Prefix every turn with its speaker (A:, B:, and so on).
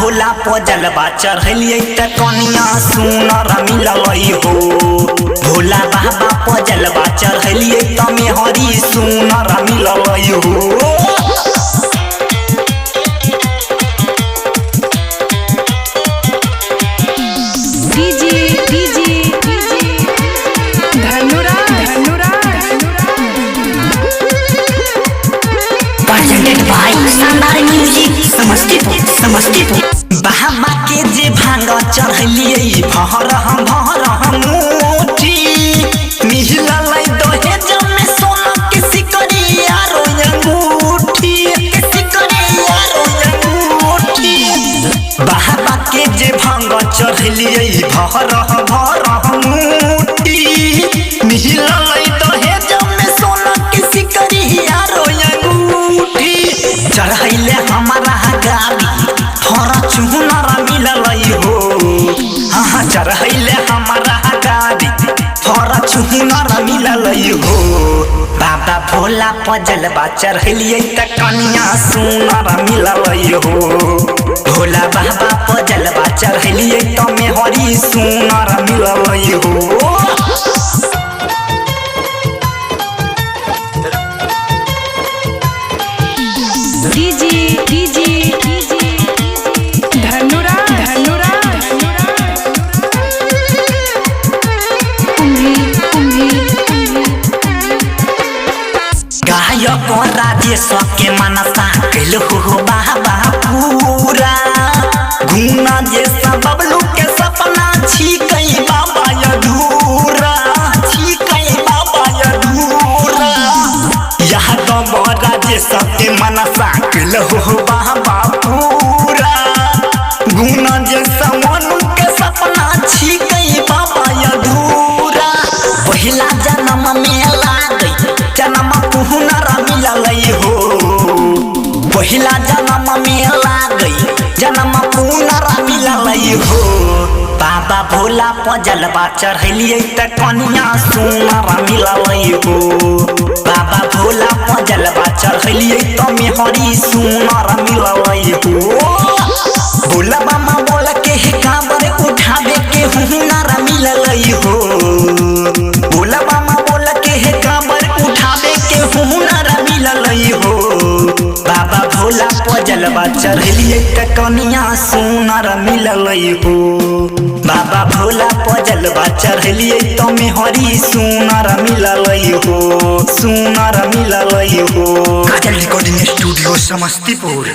A: भोला पजलबा चढ़लिए त कनिया सुनर मिललई हो। भोला बाबा पजलबा चढ़लिए त मेहरी सुनर मिललई हो। समस्तीपुर बाबा के जे भांग चढ़लिए भर मुठी मिललै दहेज में सोना के सिकरिया रो अंगूठी के सिकरिया रो अंगूठी। बाबा के जे भांग चढ़लिए भर मुठी मिललै दहेज में सोना के सिकरिया रो अंगूठी। चढ़ैले हमारा गाड़ी फॉर्च्यूनर मिललई हो। हाँ चढ़ैले हमारा गाड़ी फॉर्च्यूनर मिललई हो। बाबा भोला पजलबा चढ़लिए त कनिया सुनर मिललई हो। भोला बाबा पजलबा चढ़लिए त मेहरी सुनर मिललई हो। राजेश के मनसा कैलू हो बाबा पूरा गुना जे बबलू के सपना छिकै बाबा अधूरा छिकै बाबा अधूरा। यह तो राजेश के मनसा कैलू हो बाबा पूरा गुना जे मनु के सपना छिकै बाबा अधूरा। पहिला जन्म में लागै जन्म पुनर मिललई हो। पहिला जन्म में लागै जन्म पुनर मिललई हो। बाबा भोला पजलबा चढ़लिए त कनिया सुनर मिललई हो। बाबा भोला पजलबा चढ़लिए त मेहरी सुनर मिललई हो। भोला बाबा बोल के कांवर उठावे के हुनर मिललई हो। भोला बाबा बोल के कांवर उठावे के हुनर मिललई हो। बाबा भोला पजलबा चढ़लिए त कनिया सुनर मिललई हो। बाबा भोला पजलबा चढ़लिए त मेहरी सुनर मिललई हो। सुनर मिललई हो। काजल रिकॉर्डिंग स्टूडियो समस्तीपुर।